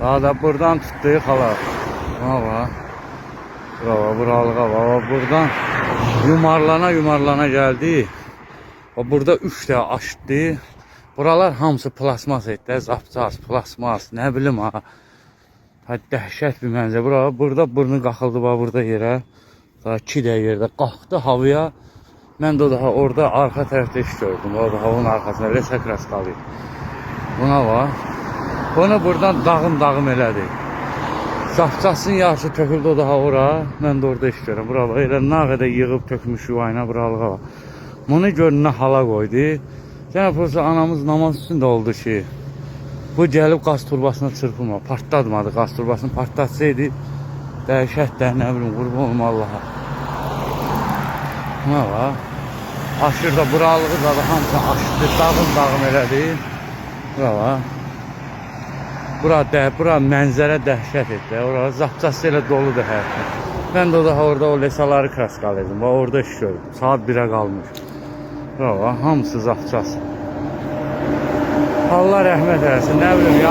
Daha da buradan tuttu hala. Hava. Bravo, buralığa var. Buradan yumarlana geldi. Burada 3 tane açdı. Buralar hamısı plasmas etdi. Zapcas, plasmas, ne bilim ha. Dəhşət bir mənzərə. Burada burnu qaxıldı burada yerə. Daha 2 də yerdə qalxdı havaya. Mən də daha orada arxa tərəfdə iş gördüm. Orada havanın arxasında resəkras qaldı. Buna var. Bunu buradan dağım elədi. Zapcasın yarısı töküldü o daha ora. Mən də orada iş görürüm. Buralar elə nə qədər yığıb tökmüş yuvayına buralığa var. Bunu gönlünə hala qoydu. Gene burası anamız namaz üstündə oldu ki, bu gəlib qaz turbasına çırpılma, partlatmadı qaz turbasını, partlatsaydı dəhşət də, nə bilim, qurban olma Allaha. Buna var. Aşır da buralığı da hamısını aşırdı, dağım elədi. Bura var. Bura mənzərə dəhşət etdi. Orada zapcası elə doludur həyatda. Mən də daha orada o lesaları kraskalaydım. Orada iş gördüm. Saat 1'ə qalmış. Bravo, hamısı zapcası. Allah rəhmət eləsin, nə bilim ya.